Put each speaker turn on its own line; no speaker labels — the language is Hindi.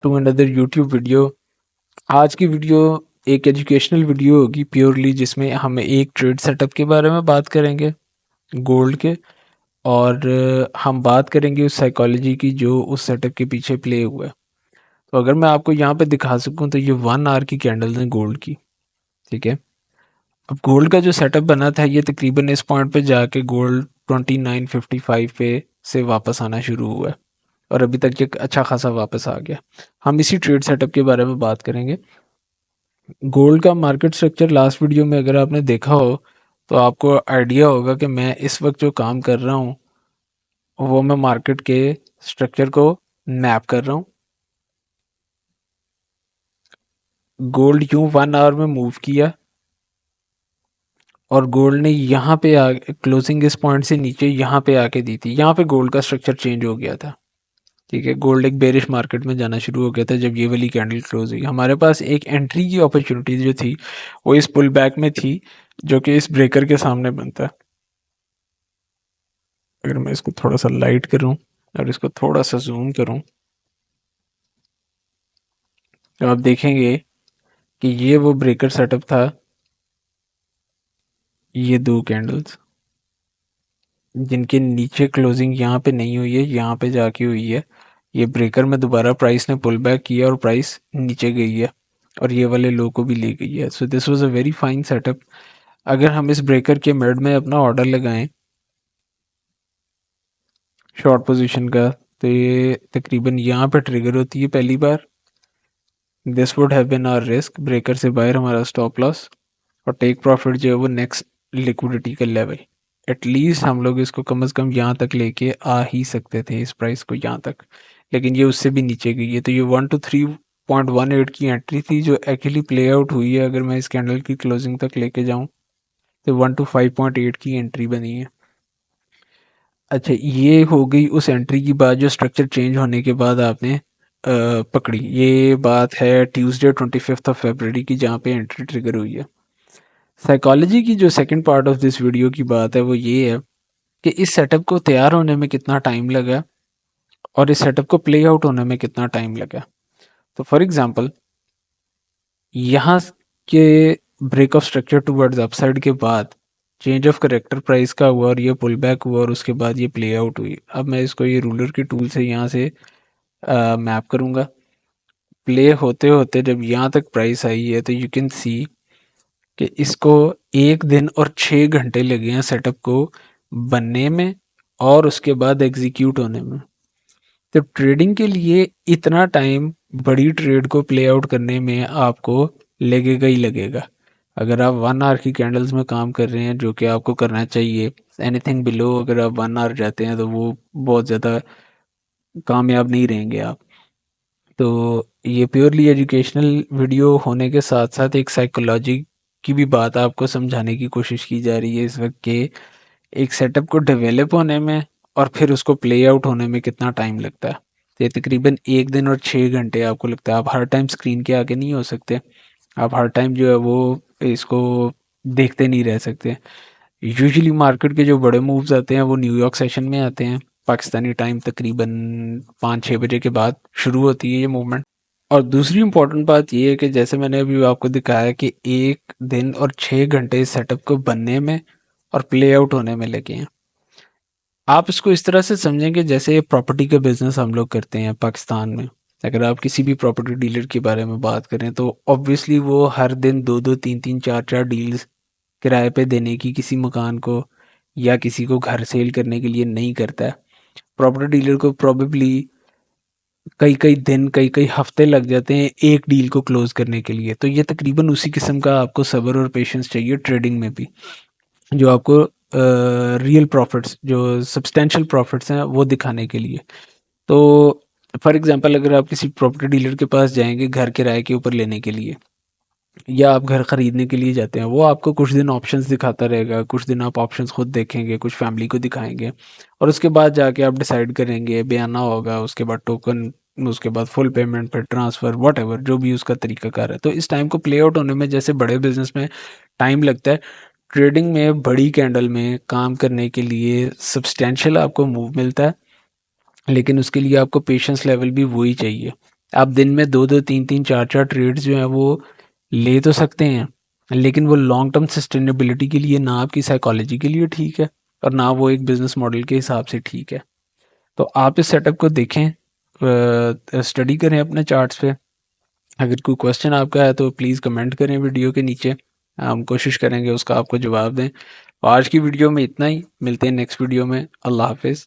To another YouTube video. आज की वीडियो एक एजुकेशनल वीडियो होगी प्योरली, जिसमें हम एक ट्रेड सेटअप के बारे में बात करेंगे गोल्ड के। और हम बात करेंगे उस साइकोलॉजी की जो उस सेटअप के पीछे प्ले हुआ है। तो अगर मैं आपको यहाँ पे दिखा सकूँ तो ये 1 आवर की कैंडल्स हैं गोल्ड की। ठीक है। अब गोल्ड का जो सेटअप बना था ये तकरीबन इस पॉइंट पे जाके गोल्ड 2955 पे से वापस आना शुरू हुआ है और अभी तक ये अच्छा खासा वापस आ गया। हम इसी ट्रेड सेटअप के बारे में बात करेंगे। गोल्ड का मार्केट स्ट्रक्चर लास्ट वीडियो में अगर आपने देखा हो तो आपको आइडिया होगा कि मैं इस वक्त जो काम कर रहा हूँ वो मैं मार्केट के स्ट्रक्चर को मैप कर रहा हूँ। गोल्ड यूं 1 आवर में मूव किया और गोल्ड ने यहाँ पे क्लोजिंग इस पॉइंट से नीचे यहाँ पे आके दी थी। यहाँ पे गोल्ड का स्ट्रक्चर चेंज हो गया था। ठीक है, गोल्ड एक बेरिश मार्केट में जाना शुरू हो गया था जब ये वाली कैंडल क्लोज हुई। हमारे पास एक एंट्री की अपॉर्चुनिटी जो थी वो इस पुल बैक में थी, जो कि इस ब्रेकर के सामने बनता है। अगर मैं इसको थोड़ा सा लाइट करूं और इसको थोड़ा सा जूम करूं तो आप देखेंगे कि ये वो ब्रेकर सेटअप था। ये दो कैंडल्स जिनके नीचे क्लोजिंग यहाँ पे नहीं हुई है, यहाँ पे जाके हुई है। ये ब्रेकर में दोबारा प्राइस ने पुल बैक किया और प्राइस नीचे गई है और ये वाले लो को भी ले गई है। So this was a very fine setup. अगर हम इस ब्रेकर के मिड में अपना ऑर्डर लगाएं शॉर्ट पोजीशन का तो ये तकरीबन यहाँ पे ट्रिगर होती है पहली बार। This would have been our risk. Breaker से बाहर हमारा स्टॉप लॉस और टेक प्रॉफिट जो है वो नेक्स्ट लिक्विडिटी का लेवल। एटलीस्ट हम लोग इसको कम से कम यहाँ तक लेके आ ही सकते थे, इस प्राइस को यहाँ तक, लेकिन ये उससे भी नीचे गई है। तो ये 1 to 3.18 की एंट्री थी जो एक्चुअली प्ले आउट हुई है। अगर मैं इस कैंडल की क्लोजिंग तक लेके जाऊँ तो 1 to 5.8 की एंट्री बनी है। अच्छा, ये हो गई उस एंट्री की बात जो स्ट्रक्चर चेंज होने के बाद आपने पकड़ी। ये बात है ट्यूसडे 25 फरवरी की, जहाँ पे एंट्री ट्रिगर हुई है। साइकोलॉजी की जो second part of this video की बात है वो ये है कि इस सेटअप को तैयार होने में कितना टाइम लगा और इस सेटअप को प्ले आउट होने में कितना टाइम लगा। तो फॉर एग्जांपल यहाँ के break of structure towards upside के बाद चेंज ऑफ करेक्टर प्राइस का हुआ और ये पुल बैक हुआ और उसके बाद ये प्ले आउट हुई। अब मैं इसको ये रूलर के टूल से यहाँ से मैप करूँगा। प्ले होते होते जब यहाँ तक प्राइस आई है तो यू कैन सी कि इसको 1 दिन और 6 घंटे लगे हैं सेटअप को बनने में और उसके बाद एग्जीक्यूट होने में। तो ट्रेडिंग के लिए इतना टाइम बड़ी ट्रेड को प्ले आउट करने में आपको लगेगा ही लगेगा। अगर आप 1 आवर की कैंडल्स में काम कर रहे हैं, जो कि आपको करना चाहिए, एनीथिंग बिलो अगर आप 1 आवर जाते हैं तो वो बहुत ज़्यादा कामयाब नहीं रहेंगे आप। तो ये प्योरली एजुकेशनल वीडियो होने के साथ साथ एक साइकोलॉजी की भी बात आपको समझाने की कोशिश की जा रही है इस वक्त के एक सेटअप को डेवलप होने में और फिर उसको प्ले आउट होने में कितना टाइम लगता है। तो ये तकरीबन 1 दिन और 6 घंटे आपको लगता है। आप हर टाइम स्क्रीन के आगे नहीं हो सकते, आप हर टाइम जो है वो इसको देखते नहीं रह सकते। यूजुअली मार्केट के जो बड़े मूव्स आते हैं वो न्यूयॉर्क सेशन में आते हैं। पाकिस्तानी टाइम तकरीबन 5-6 बजे के बाद शुरू होती है ये मूवमेंट। और दूसरी इम्पोर्टेंट बात ये है कि जैसे मैंने अभी आपको दिखाया कि 1 दिन और 6 घंटे सेटअप को बनने में और प्ले आउट होने में लगे हैं। आप इसको इस तरह से समझेंगे जैसे प्रॉपर्टी का बिजनेस हम लोग करते हैं पाकिस्तान में। अगर आप किसी भी प्रॉपर्टी डीलर के बारे में बात करें तो ऑब्वियसली वो हर दिन 2-2 3-3 4-4 डील्स किराए पे देने की किसी मकान को या किसी को घर सेल करने के लिए नहीं करता है। प्रॉपर्टी डीलर को प्रोबेबली कई कई दिन कई कई हफ्ते लग जाते हैं एक डील को क्लोज करने के लिए। तो ये तकरीबन उसी किस्म का आपको सब्र और पेशेंस चाहिए ट्रेडिंग में भी, जो आपको रियल प्रॉफिट्स जो सब्सटेंशियल प्रॉफिट्स हैं वो दिखाने के लिए। तो फॉर एग्जांपल अगर आप किसी प्रॉपर्टी डीलर के पास जाएंगे घर किराए के ऊपर लेने के लिए या आप घर खरीदने के लिए जाते हैं, वो आपको कुछ दिन ऑप्शंस दिखाता रहेगा, कुछ दिन आप ऑप्शंस खुद देखेंगे, कुछ फैमिली को दिखाएंगे और उसके बाद जाके आप डिसाइड करेंगे, बयाना होगा, उसके बाद टोकन, उसके बाद फुल पेमेंट, फिर ट्रांसफ़र, वट एवर जो भी उसका तरीकाकार है। तो इस टाइम को प्ले आउट होने में जैसे बड़े बिजनेस में टाइम लगता है, ट्रेडिंग में बड़ी कैंडल में काम करने के लिए सब्सटेंशियल आपको मूव मिलता है, लेकिन उसके लिए आपको पेशेंस लेवल भी वही चाहिए। आप दिन में 2-2 3-3 4-4 ट्रेड्स जो हैं वो ले तो सकते हैं, लेकिन वो लॉन्ग टर्म सस्टेनेबिलिटी के लिए ना आपकी साइकोलॉजी के लिए ठीक है और ना वो एक बिजनेस मॉडल के हिसाब से ठीक है। तो आप इस सेटअप को देखें, स्टडी करें अपने चार्ट्स पे। अगर कोई क्वेश्चन आपका है तो प्लीज़ कमेंट करें वीडियो के नीचे, हम कोशिश करेंगे उसका आपको जवाब दें। आज की वीडियो में इतना ही, मिलते हैं नेक्स्ट वीडियो में। अल्लाह हाफिज़।